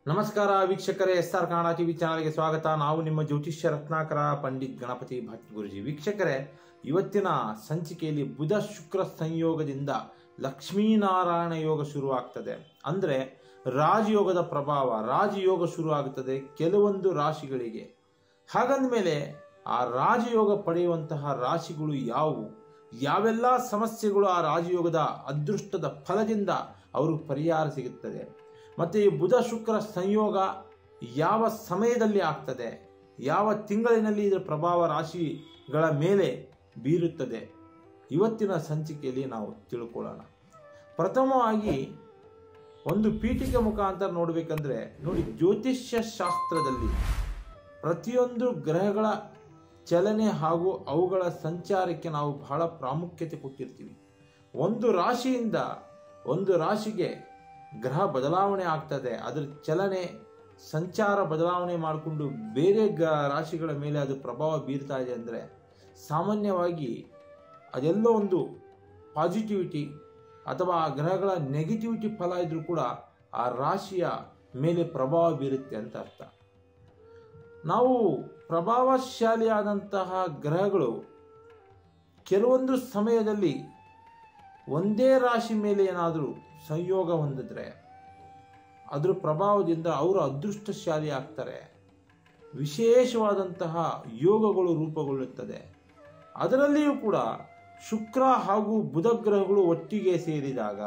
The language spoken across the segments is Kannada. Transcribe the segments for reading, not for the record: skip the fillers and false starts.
ನಮಸ್ಕಾರ ವೀಕ್ಷಕರೇ, SR ಕನ್ನಡ ಟಿವಿ ಚಾನಲ್ಗೆ ಸ್ವಾಗತ. ನಾವು ನಿಮ್ಮ ಜ್ಯೋತಿಷ್ಯ ರತ್ನಾಕರ ಪಂಡಿತ್ ಗಣಪತಿ ಭಟ್ ಗುರುಜಿ. ವೀಕ್ಷಕರೇ, ಇವತ್ತಿನ ಸಂಚಿಕೆಯಲ್ಲಿ ಬುಧ ಶುಕ್ರ ಸಂಯೋಗದಿಂದ ಲಕ್ಷ್ಮೀನಾರಾಯಣ ಯೋಗ ಶುರುವಾಗ್ತದೆ. ಅಂದ್ರೆ ರಾಜಯೋಗದ ಪ್ರಭಾವ, ರಾಜಯೋಗ ಶುರು ಆಗುತ್ತದೆ ಕೆಲವೊಂದು ರಾಶಿಗಳಿಗೆ. ಹಾಗಂದ್ಮೇಲೆ ಆ ರಾಜಯೋಗ ಪಡೆಯುವಂತಹ ರಾಶಿಗಳು ಯಾವುವು, ಯಾವೆಲ್ಲ ಸಮಸ್ಯೆಗಳು ಆ ರಾಜಯೋಗದ ಅದೃಷ್ಟದ ಫಲದಿಂದ ಅವರು ಪರಿಹಾರ ಸಿಗುತ್ತದೆ, ಮತ್ತು ಈ ಬುಧ ಶುಕ್ರ ಸಂಯೋಗ ಯಾವ ಸಮಯದಲ್ಲಿ ಆಗ್ತದೆ, ಯಾವ ತಿಂಗಳಿನಲ್ಲಿ ಇದರ ಪ್ರಭಾವ ರಾಶಿಗಳ ಮೇಲೆ ಬೀರುತ್ತದೆ, ಇವತ್ತಿನ ಸಂಚಿಕೆಯಲ್ಲಿ ನಾವು ತಿಳ್ಕೊಳ್ಳೋಣ. ಪ್ರಥಮವಾಗಿ ಒಂದು ಪೀಠಿಕೆ ಮುಖಾಂತರ ನೋಡಬೇಕಂದ್ರೆ ನೋಡಿ, ಜ್ಯೋತಿಷ್ಯ ಶಾಸ್ತ್ರದಲ್ಲಿ ಪ್ರತಿಯೊಂದು ಗ್ರಹಗಳ ಚಲನೆ ಹಾಗೂ ಅವುಗಳ ಸಂಚಾರಕ್ಕೆ ನಾವು ಬಹಳ ಪ್ರಾಮುಖ್ಯತೆ ಕೊಟ್ಟಿರ್ತೀವಿ. ಒಂದು ರಾಶಿಯಿಂದ ಒಂದು ರಾಶಿಗೆ ಗ್ರಹ ಬದಲಾವಣೆ ಆಗ್ತದೆ, ಅದರ ಚಲನೆ ಸಂಚಾರ ಬದಲಾವಣೆ ಮಾಡಿಕೊಂಡು ಬೇರೆ ರಾಶಿಗಳ ಮೇಲೆ ಅದು ಪ್ರಭಾವ ಬೀರ್ತಾ ಇದೆ ಅಂದರೆ ಸಾಮಾನ್ಯವಾಗಿ ಅದೆಲ್ಲೋ ಒಂದು ಪಾಸಿಟಿವಿಟಿ ಅಥವಾ ಆ ಗ್ರಹಗಳ ನೆಗೆಟಿವಿಟಿ ಫಲ ಇದ್ರೂ ಕೂಡ ಆ ರಾಶಿಯ ಮೇಲೆ ಪ್ರಭಾವ ಬೀರುತ್ತೆ ಅಂತ ಅರ್ಥ. ನಾವು ಪ್ರಭಾವಶಾಲಿಯಾದಂತಹ ಗ್ರಹಗಳು ಕೆಲವೊಂದು ಸಮಯದಲ್ಲಿ ಒಂದೇ ರಾಶಿ ಮೇಲೆ ಏನಾದರೂ ಸಂಯೋಗ ಹೊಂದಿದ್ರೆ ಅದರ ಪ್ರಭಾವದಿಂದ ಅವರು ಅದೃಷ್ಟಶಾಲಿ ಆಗ್ತಾರೆ, ವಿಶೇಷವಾದಂತಹ ಯೋಗಗಳು ರೂಪುಗೊಳ್ಳುತ್ತದೆ. ಅದರಲ್ಲಿಯೂ ಕೂಡ ಶುಕ್ರ ಹಾಗೂ ಬುಧ ಗ್ರಹಗಳು ಒಟ್ಟಿಗೆ ಸೇರಿದಾಗ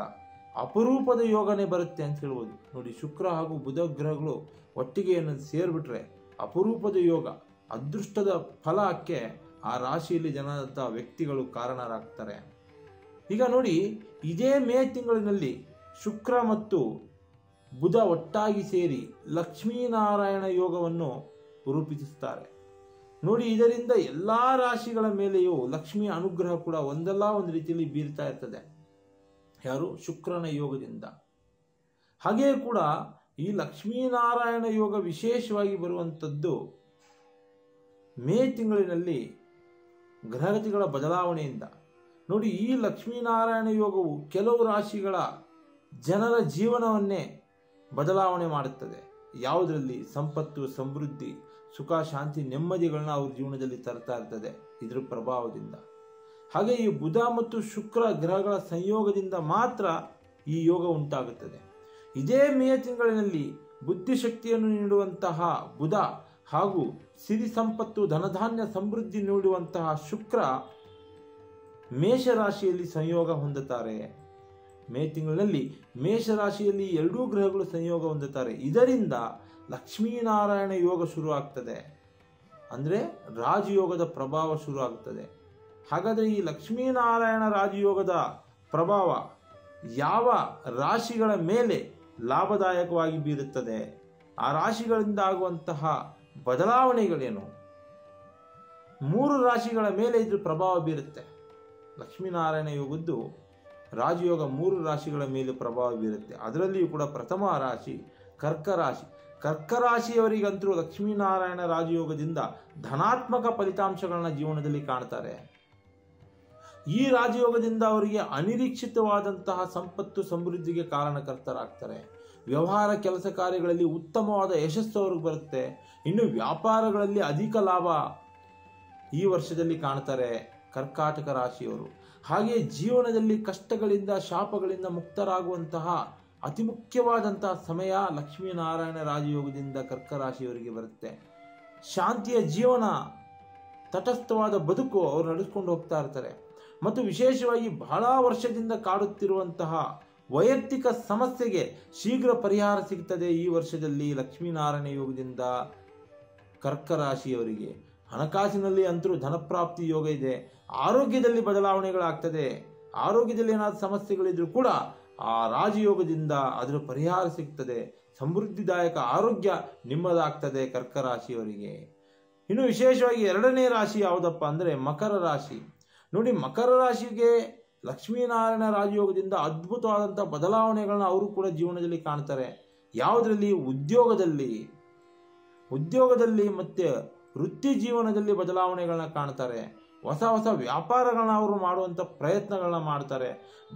ಅಪರೂಪದ ಯೋಗನೇ ಬರುತ್ತೆ ಅಂತ ಹೇಳ್ಬೋದು. ನೋಡಿ, ಶುಕ್ರ ಹಾಗೂ ಬುಧ ಗ್ರಹಗಳು ಒಟ್ಟಿಗೆ ಸೇರಿಬಿಟ್ರೆ ಅಪರೂಪದ ಯೋಗ, ಅದೃಷ್ಟದ ಫಲಕ್ಕೆ ಆ ರಾಶಿಯಲ್ಲಿ ಜನರಂತಹ ವ್ಯಕ್ತಿಗಳು ಕಾರಣರಾಗ್ತಾರೆ. ಈಗ ನೋಡಿ, ಇದೇ ಮೇ ತಿಂಗಳಿನಲ್ಲಿ ಶುಕ್ರ ಮತ್ತು ಬುಧ ಒಟ್ಟಾಗಿ ಸೇರಿ ಲಕ್ಷ್ಮೀನಾರಾಯಣ ಯೋಗವನ್ನು ರೂಪಿಸುತ್ತಾರೆ. ನೋಡಿ, ಇದರಿಂದ ಎಲ್ಲ ರಾಶಿಗಳ ಮೇಲೆಯೂ ಲಕ್ಷ್ಮಿಯ ಅನುಗ್ರಹ ಕೂಡ ಒಂದಲ್ಲ ಒಂದು ರೀತಿಯಲ್ಲಿ ಬೀರ್ತಾ ಇರ್ತದೆ. ಯಾರು? ಶುಕ್ರನ ಯೋಗದಿಂದ. ಹಾಗೆಯೇ ಕೂಡ ಈ ಲಕ್ಷ್ಮೀನಾರಾಯಣ ಯೋಗ ವಿಶೇಷವಾಗಿ ಬರುವಂಥದ್ದು ಮೇ ತಿಂಗಳಿನಲ್ಲಿ ಗ್ರಹಗತಿಗಳ ಬದಲಾವಣೆಯಿಂದ. ನೋಡಿ, ಈ ಲಕ್ಷ್ಮೀನಾರಾಯಣ ಯೋಗವು ಕೆಲವು ರಾಶಿಗಳ ಜನರ ಜೀವನವನ್ನೇ ಬದಲಾವಣೆ ಮಾಡುತ್ತದೆ. ಯಾವುದರಲ್ಲಿ? ಸಂಪತ್ತು, ಸಮೃದ್ಧಿ, ಸುಖ, ಶಾಂತಿ, ನೆಮ್ಮದಿಗಳನ್ನ ಅವ್ರ ಜೀವನದಲ್ಲಿ ತರ್ತಾ ಇರ್ತದೆ ಇದರ ಪ್ರಭಾವದಿಂದ. ಹಾಗೆ ಈ ಬುಧ ಮತ್ತು ಶುಕ್ರ ಗ್ರಹಗಳ ಸಂಯೋಗದಿಂದ ಮಾತ್ರ ಈ ಯೋಗ ಉಂಟಾಗುತ್ತದೆ. ಇದೇ ಮೇ ತಿಂಗಳಿನಲ್ಲಿ ಬುದ್ಧಿಶಕ್ತಿಯನ್ನು ನೀಡುವಂತಹ ಬುಧ ಹಾಗೂ ಸಿರಿ ಸಂಪತ್ತು, ಧನಧಾನ್ಯ, ಸಮೃದ್ಧಿ ನೀಡುವಂತಹ ಶುಕ್ರ ಮೇಷರಾಶಿಯಲ್ಲಿ ಸಂಯೋಗ ಹೊಂದುತ್ತಾರೆ. ಮೇ ತಿಂಗಳಿನಲ್ಲಿ ಮೇಷರಾಶಿಯಲ್ಲಿ ಎರಡೂ ಗ್ರಹಗಳು ಸಂಯೋಗ ಹೊಂದುತ್ತಾರೆ. ಇದರಿಂದ ಲಕ್ಷ್ಮೀನಾರಾಯಣ ಯೋಗ ಶುರು ಆಗ್ತದೆ, ಅಂದರೆ ರಾಜಯೋಗದ ಪ್ರಭಾವ ಶುರು ಆಗ್ತದೆ. ಹಾಗಾದರೆ ಈ ಲಕ್ಷ್ಮೀನಾರಾಯಣ ರಾಜಯೋಗದ ಪ್ರಭಾವ ಯಾವ ರಾಶಿಗಳ ಮೇಲೆ ಲಾಭದಾಯಕವಾಗಿ ಬೀರುತ್ತದೆ, ಆ ರಾಶಿಗಳಿಂದ ಆಗುವಂತಹ ಬದಲಾವಣೆಗಳೇನು? 3 ರಾಶಿಗಳ ಮೇಲೆ ಇದ್ರ ಪ್ರಭಾವ ಬೀರುತ್ತೆ. ಲಕ್ಷ್ಮೀನಾರಾಯಣ ಯೋಗದ್ದು ರಾಜಯೋಗ 3 ರಾಶಿಗಳ ಮೇಲೆ ಪ್ರಭಾವ ಬೀರುತ್ತೆ. ಅದರಲ್ಲಿಯೂ ಕೂಡ ಪ್ರಥಮ ರಾಶಿ ಕರ್ಕರಾಶಿ. ಕರ್ಕರಾಶಿಯವರಿಗಂತೂ ಲಕ್ಷ್ಮೀನಾರಾಯಣ ರಾಜಯೋಗದಿಂದ ಧನಾತ್ಮಕ ಫಲಿತಾಂಶಗಳನ್ನ ಜೀವನದಲ್ಲಿ ಕಾಣ್ತಾರೆ. ಈ ರಾಜಯೋಗದಿಂದ ಅವರಿಗೆ ಅನಿರೀಕ್ಷಿತವಾದಂತಹ ಸಂಪತ್ತು, ಸಮೃದ್ಧಿಗೆ ಕಾರಣಕರ್ತರಾಗ್ತಾರೆ. ವ್ಯವಹಾರ ಕೆಲಸ ಕಾರ್ಯಗಳಲ್ಲಿ ಉತ್ತಮವಾದ ಯಶಸ್ಸು ಅವ್ರಿಗೆ ಬರುತ್ತೆ. ಇನ್ನು ವ್ಯಾಪಾರಗಳಲ್ಲಿ ಅಧಿಕ ಲಾಭ ಈ ವರ್ಷದಲ್ಲಿ ಕಾಣ್ತಾರೆ ಕರ್ಕಾಟಕ ರಾಶಿಯವರು. ಹಾಗೆ ಜೀವನದಲ್ಲಿ ಕಷ್ಟಗಳಿಂದ, ಶಾಪಗಳಿಂದ ಮುಕ್ತರಾಗುವಂತಹ ಅತಿ ಮುಖ್ಯವಾದಂತಹ ಸಮಯ ಲಕ್ಷ್ಮೀನಾರಾಯಣ ರಾಜಯೋಗದಿಂದ ಕರ್ಕ ರಾಶಿಯವರಿಗೆ ಬರುತ್ತೆ. ಶಾಂತಿಯ ಜೀವನ, ತಟಸ್ಥವಾದ ಬದುಕು ಅವರು ನಡೆಸ್ಕೊಂಡು ಹೋಗ್ತಾ ಇರ್ತಾರೆ. ಮತ್ತು ವಿಶೇಷವಾಗಿ ಬಹಳ ವರ್ಷದಿಂದ ಕಾಡುತ್ತಿರುವಂತಹ ವೈಯಕ್ತಿಕ ಸಮಸ್ಯೆಗೆ ಶೀಘ್ರ ಪರಿಹಾರ ಸಿಗ್ತದೆ ಈ ವರ್ಷದಲ್ಲಿ ಲಕ್ಷ್ಮೀನಾರಾಯಣ ಯೋಗದಿಂದ ಕರ್ಕ ರಾಶಿಯವರಿಗೆ. ಹಣಕಾಸಿನಲ್ಲಿ ಅಂತರೂ ಧನಪ್ರಾಪ್ತಿ ಯೋಗ ಇದೆ. ಆರೋಗ್ಯದಲ್ಲಿ ಬದಲಾವಣೆಗಳಾಗ್ತದೆ. ಆರೋಗ್ಯದಲ್ಲಿ ಏನಾದರೂ ಸಮಸ್ಯೆಗಳಿದ್ರೂ ಕೂಡ ಆ ರಾಜಯೋಗದಿಂದ ಅದರ ಪರಿಹಾರ ಸಿಗ್ತದೆ. ಸಮೃದ್ಧಿದಾಯಕ ಆರೋಗ್ಯ ನಿಮ್ಮದಾಗ್ತದೆ ಕರ್ಕ ರಾಶಿಯವರಿಗೆ. ಇನ್ನು ವಿಶೇಷವಾಗಿ 2ನೇ ರಾಶಿ ಯಾವುದಪ್ಪ ಅಂದರೆ ಮಕರ ರಾಶಿ. ನೋಡಿ, ಮಕರ ರಾಶಿಗೆ ಲಕ್ಷ್ಮೀನಾರಾಯಣ ರಾಜಯೋಗದಿಂದ ಅದ್ಭುತವಾದಂಥ ಬದಲಾವಣೆಗಳನ್ನ ಅವರು ಕೂಡ ಜೀವನದಲ್ಲಿ ಕಾಣ್ತಾರೆ. ಯಾವುದರಲ್ಲಿ? ಉದ್ಯೋಗದಲ್ಲಿ ಮತ್ತೆ ವೃತ್ತಿ ಜೀವನದಲ್ಲಿ ಬದಲಾವಣೆಗಳನ್ನ ಕಾಣ್ತಾರೆ. ಹೊಸ ಹೊಸ ವ್ಯಾಪಾರಗಳನ್ನ ಅವರು ಮಾಡುವಂಥ ಪ್ರಯತ್ನಗಳನ್ನ ಮಾಡ್ತಾರೆ.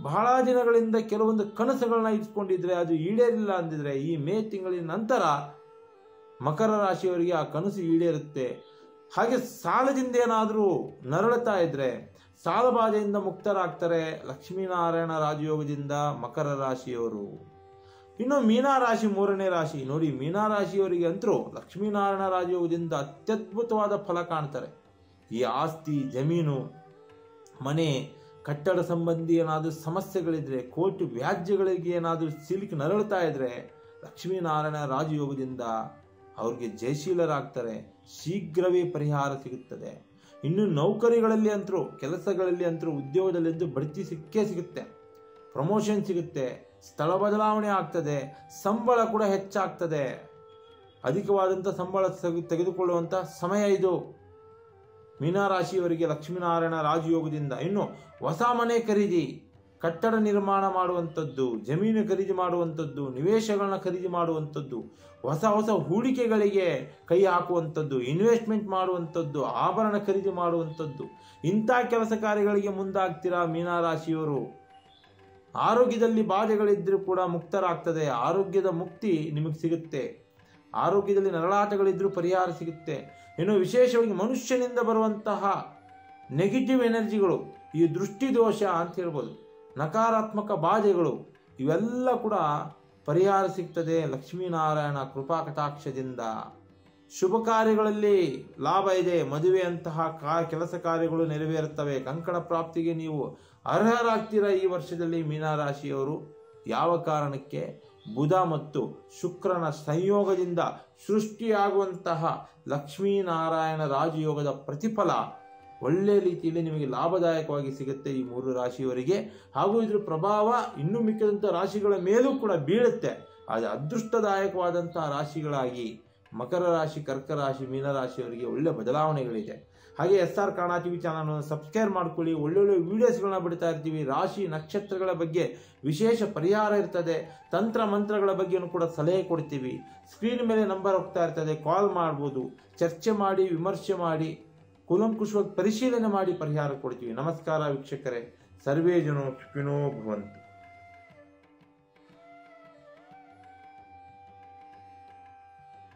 ಬಹಳ ದಿನಗಳಿಂದ ಕೆಲವೊಂದು ಕನಸುಗಳನ್ನ ಇಟ್ಕೊಂಡಿದ್ರೆ ಅದು ಈಡೇರಿಲ್ಲ ಅಂದಿದ್ರೆ ಈ ಮೇ ತಿಂಗಳಿನ ನಂತರ ಮಕರ ರಾಶಿಯವರಿಗೆ ಆ ಕನಸು ಈಡೇರುತ್ತೆ. ಹಾಗೆ ಸಾಲದಿಂದ ಏನಾದರೂ ನರಳುತ್ತಾ ಇದ್ರೆ ಸಾಲಬಾಧೆಯಿಂದ ಮುಕ್ತರಾಗ್ತಾರೆ ಲಕ್ಷ್ಮೀನಾರಾಯಣ ರಾಜಯೋಗದಿಂದ ಮಕರ ರಾಶಿಯವರು. ಇನ್ನು ಮೀನರಾಶಿ 3ನೇ ರಾಶಿ ನೋಡಿ, ಮೀನರಾಶಿಯವರಿಗೆ ಅಂತರೂ ಲಕ್ಷ್ಮೀನಾರಾಯಣ ರಾಜಯೋಗದಿಂದ ಅತ್ಯದ್ಭುತವಾದ ಫಲ ಕಾಣ್ತಾರೆ. ಈ ಆಸ್ತಿ, ಜಮೀನು, ಮನೆ, ಕಟ್ಟಡ ಸಂಬಂಧಿ ಏನಾದರೂ ಸಮಸ್ಯೆಗಳಿದ್ರೆ, ಕೋರ್ಟ್ ವ್ಯಾಜ್ಯಗಳಿಗೆ ಏನಾದರೂ ಸಿಲುಕಿ ನರಳುತ್ತಾ ಇದ್ರೆ ಲಕ್ಷ್ಮೀನಾರಾಯಣ ರಾಜಯೋಗದಿಂದ ಅವ್ರಿಗೆ ಜಯಶೀಲರಾಗ್ತಾರೆ, ಶೀಘ್ರವೇ ಪರಿಹಾರ ಸಿಗುತ್ತದೆ. ಇನ್ನು ನೌಕರಿಗಳಲ್ಲಿ ಅಂತರೂ, ಕೆಲಸಗಳಲ್ಲಿ ಅಂತರೂ, ಉದ್ಯೋಗದಲ್ಲಂತೂ ಬಡ್ತಿ ಸಿಕ್ಕೇ ಸಿಗುತ್ತೆ, ಪ್ರಮೋಷನ್ ಸಿಗುತ್ತೆ, ಸ್ಥಳ ಬದಲಾವಣೆ ಆಗ್ತದೆ, ಸಂಬಳ ಕೂಡ ಹೆಚ್ಚಾಗ್ತದೆ. ಅಧಿಕವಾದಂಥ ಸಂಬಳ ತೆಗೆದುಕೊಳ್ಳುವಂಥ ಸಮಯ ಇದು ಮೀನರಾಶಿಯವರಿಗೆ ಲಕ್ಷ್ಮೀನಾರಾಯಣ ರಾಜಯೋಗದಿಂದ. ಇನ್ನು ಹೊಸ ಮನೆ ಖರೀದಿ, ಕಟ್ಟಡ ನಿರ್ಮಾಣ ಮಾಡುವಂಥದ್ದು, ಜಮೀನು ಖರೀದಿ ಮಾಡುವಂಥದ್ದು, ನಿವೇಶಗಳನ್ನ ಖರೀದಿ ಮಾಡುವಂಥದ್ದು, ಹೊಸ ಹೊಸ ಹೂಡಿಕೆಗಳಿಗೆ ಕೈ ಹಾಕುವಂಥದ್ದು, ಇನ್ವೆಸ್ಟ್ಮೆಂಟ್ ಮಾಡುವಂಥದ್ದು, ಆಭರಣ ಖರೀದಿ ಮಾಡುವಂಥದ್ದು, ಇಂಥ ಕೆಲಸ ಕಾರ್ಯಗಳಿಗೆ ಮುಂದಾಗ್ತೀರಾ ಮೀನರಾಶಿಯವರು. ಆರೋಗ್ಯದಲ್ಲಿ ಬಾಧೆಗಳಿದ್ರೂ ಕೂಡ ಮುಕ್ತರಾಗ್ತದೆ, ಆರೋಗ್ಯದ ಮುಕ್ತಿ ನಿಮಗೆ ಸಿಗುತ್ತೆ. ಆರೋಗ್ಯದಲ್ಲಿ ನರಳಾಟಗಳಿದ್ರೂ ಪರಿಹಾರ ಸಿಗುತ್ತೆ. ಇನ್ನು ವಿಶೇಷವಾಗಿ ಮನುಷ್ಯನಿಂದ ಬರುವಂತಹ ನೆಗೆಟಿವ್ ಎನರ್ಜಿಗಳು, ಈ ದೃಷ್ಟಿ ದೋಷ ಅಂತ ಹೇಳ್ಬೋದು, ನಕಾರಾತ್ಮಕ ಬಾಧೆಗಳು, ಇವೆಲ್ಲ ಕೂಡ ಪರಿಹಾರ ಸಿಗ್ತದೆ ಲಕ್ಷ್ಮೀನಾರಾಯಣ ಕೃಪಾ ಕಟಾಕ್ಷದಿಂದ. ಶುಭ ಕಾರ್ಯಗಳಲ್ಲಿ ಲಾಭ ಇದೆ, ಮದುವೆಯಂತಹ ಕೆಲಸ ಕಾರ್ಯಗಳು ನೆರವೇರುತ್ತವೆ, ಕಂಕಣ ಪ್ರಾಪ್ತಿಗೆ ನೀವು ಅರ್ಹರಾಗ್ತೀರಾ ಈ ವರ್ಷದಲ್ಲಿ ಮೀನರಾಶಿಯವರು. ಯಾವ ಕಾರಣಕ್ಕೆ? ಬುಧ ಮತ್ತು ಶುಕ್ರನ ಸಂಯೋಗದಿಂದ ಸೃಷ್ಟಿಯಾಗುವಂತಹ ಲಕ್ಷ್ಮೀನಾರಾಯಣ ರಾಜಯೋಗದ ಪ್ರತಿಫಲ ಒಳ್ಳೆಯ ರೀತಿಯಲ್ಲಿ ನಿಮಗೆ ಲಾಭದಾಯಕವಾಗಿ ಸಿಗುತ್ತೆ ಈ 3 ರಾಶಿಯವರಿಗೆ. ಹಾಗೂ ಇದರ ಪ್ರಭಾವ ಇನ್ನೂ ಮಿಕ್ಕಿದಂಥ ರಾಶಿಗಳ ಮೇಲೂ ಕೂಡ ಬೀಳುತ್ತೆ. ಅದು ಅದೃಷ್ಟದಾಯಕವಾದಂತಹ ರಾಶಿಗಳಾಗಿ ಮಕರ ರಾಶಿ, ಕರ್ಕ ರಾಶಿ, ಮೀನರಾಶಿಯವರಿಗೆ ಒಳ್ಳೆ ಬದಲಾವಣೆಗಳಿದೆ. ಹಾಗೆ SR Kannada TV channel subscribe ಮಾಡ್ಕೊಳ್ಳಿ. ಒಳ್ಳೊಳ್ಳೆ ವಿಡಿಯೋಸ್ಗಳನ್ನ ಬಿಡ್ತಾ ಇರ್ತೀವಿ. ರಾಶಿ ನಕ್ಷತ್ರಗಳ ಬಗ್ಗೆ ವಿಶೇಷ ಪರಿಹಾರ ಇರ್ತದೆ, ತಂತ್ರ ಮಂತ್ರಗಳ ಬಗ್ಗೆನೂ ಕೂಡ ಸಲಹೆ ಕೊಡ್ತೀವಿ. ಸ್ಕ್ರೀನ್ ಮೇಲೆ ನಂಬರ್ ಹೋಗ್ತಾ ಇರ್ತದೆ, ಕಾಲ್ ಮಾಡ್ಬೋದು, ಚರ್ಚೆ ಮಾಡಿ, ವಿಮರ್ಶೆ ಮಾಡಿ, ಕೂಲಂಕುಷವಾಗಿ ಪರಿಶೀಲನೆ ಮಾಡಿ ಪರಿಹಾರ ಕೊಡ್ತೀವಿ. ನಮಸ್ಕಾರ ವೀಕ್ಷಕರೇ, ಸರ್ವೇ ಜನೋ ಸುಖಿನೋ ಭವಂತು.